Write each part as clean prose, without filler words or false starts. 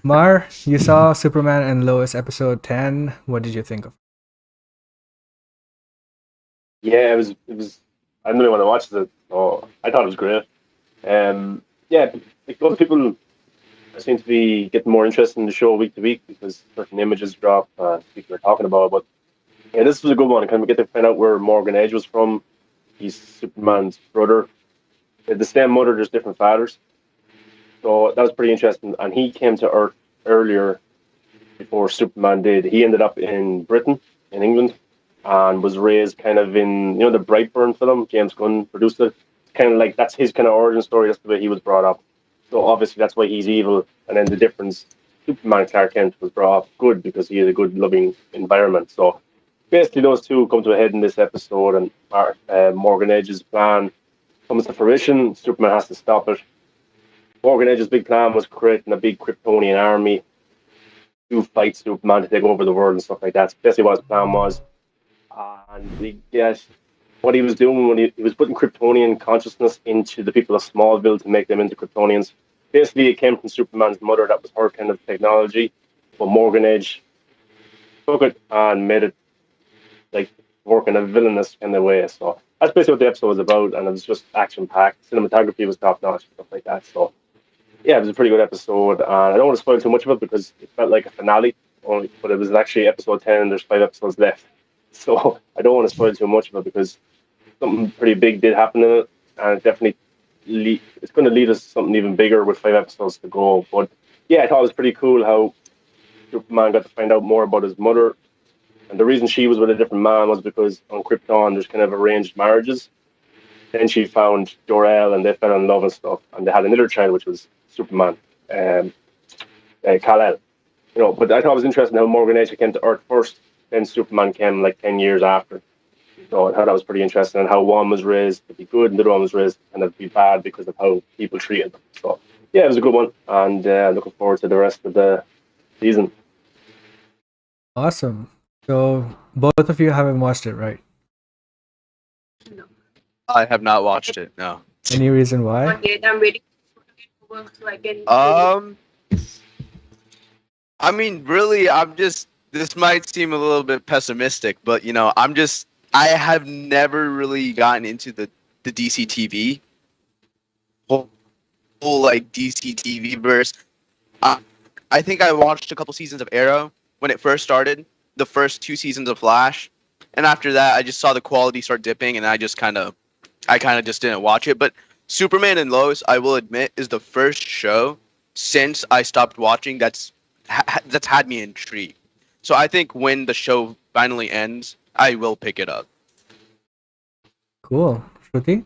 Mar, you saw Superman and Lois episode 10. What did you think of Yeah, it was. I didn't really want to watch it, so I thought it was great. Yeah, like those people seem to be getting more interested in the show week to week because certain images drop, people are talking about it. But yeah, this was a good one. Kind of get to find out where Morgan Edge was from. He's Superman's brother. They had the same mother, just different fathers. So that was pretty interesting. And he came to Earth earlier before Superman did. He ended up in Britain, in England, and was raised kind of in the Brightburn film. James Gunn produced it. Kind of like that's his kind of origin story. That's the way he was brought up. So obviously that's why he's evil. And then the difference, Superman Clark Kent was brought up good because he had a good loving environment. So basically those two come to a head in this episode, and Morgan Edge's plan comes to fruition. Superman has to stop it. Morgan Edge's big plan was creating a big Kryptonian army to fight Superman to take over the world and stuff like that. That's basically what his plan was. And yes, what he was doing when he was putting Kryptonian consciousness into the people of Smallville to make them into Kryptonians. Basically, it came from Superman's mother. That was her kind of technology. But Morgan Edge took it and made it like work in a villainous kind of way. So that's basically what the episode was about. And it was just action packed. Cinematography was top notch, stuff like that. So yeah, it was a pretty good episode, and I don't want to spoil too much of it because it felt like a finale. Only, but it was actually episode 10, and there's 5 episodes left. So I don't want to spoil too much of it because something pretty big did happen in it, and it definitely it's going to lead us to something even bigger with 5 episodes to go. But yeah, I thought it was pretty cool how Superman got to find out more about his mother, and the reason she was with a different man was because on Krypton there's kind of arranged marriages. Then she found Jor-El, and they fell in love and stuff, and they had another child, which was Superman. Um, Kal-El. But I thought it was interesting how Morgan Edge came to Earth first, then Superman came like 10 years after. So I thought that was pretty interesting, and how one was raised to be good and the other one was raised to kind of be bad because of how people treated them. So yeah, it was a good one, and looking forward to the rest of the season. Awesome. So both of you haven't watched it, right? No, I have not watched it. No. Any reason why? not yet. I'm waiting for it to work so I can. Um. I mean, really, I'm just. This might seem a little bit pessimistic, but I'm just. I have never really gotten into the DC TV whole like DC TV verse. I, I think I watched a couple seasons of Arrow when it first started, the first 2 seasons of Flash, and after that, I just saw the quality start dipping, and I kind of just didn't watch it. But Superman and Lois, I will admit, is the first show since I stopped watching that's had me intrigued. So I think when the show finally ends, I will pick it up. Cool. Shruti?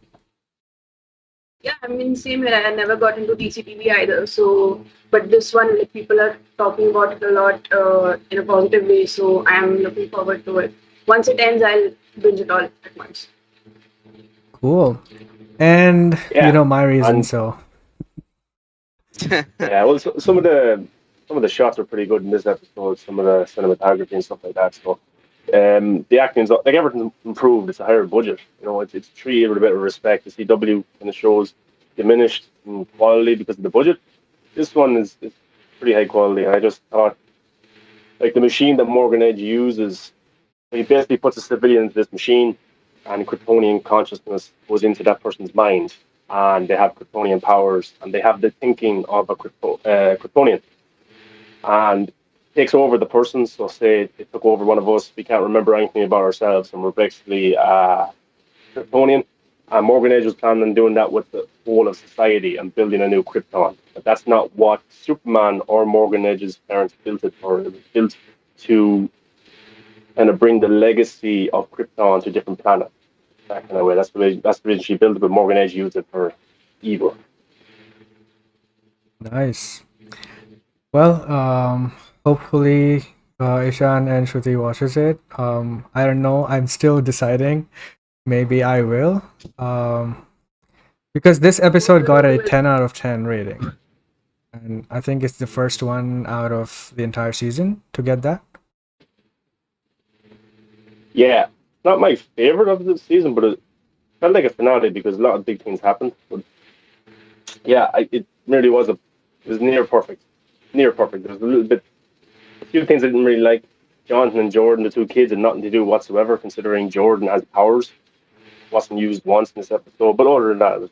Yeah, I mean, same here. I never got into DCTV either. So, but this one, like, people are talking about it a lot in a positive way. So, I am looking forward to it. Once it ends, I'll binge it all at once. Cool. And you Yeah, know my reason, and so yeah, well, some of the shots are pretty good in this episode. Some of the cinematography and stuff like that. So the acting's like everything's improved. It's a higher budget. It's treated with a bit of respect. The CW kind of shows diminished in quality because of the budget. This one is pretty high quality. And I just thought like the machine that Morgan Edge uses, he basically puts a civilian into this machine, and Kryptonian consciousness goes into that person's mind, and they have Kryptonian powers, and they have the thinking of a Kryptonian, and takes over the person. So, say it took over one of us, we can't remember anything about ourselves, and we're basically Kryptonian. And Morgan Edge was planning on doing that with the whole of society and building a new Krypton. But that's not what Superman or Morgan Edge's parents built it for. It was built to kind of bring the legacy of Krypton to different planets. That kind of way. That's the reason she built it, but Morgan Edge used it for evil. nice. Well, hopefully Ishan and Shruti watches it. I don't know. I'm still deciding. Maybe I will. Um, because this Most episode got probably a will. 10 out of 10 rating. And I think it's the first one out of the entire season to get that. Yeah, not my favorite of the season, but it felt like a finale because a lot of big things happened. But yeah, it really was it was near perfect. near perfect. There was a few things I didn't really like. Jonathan and Jordan, the two kids, had nothing to do whatsoever, considering Jordan has powers. Wasn't used once in this episode, but other than that, it was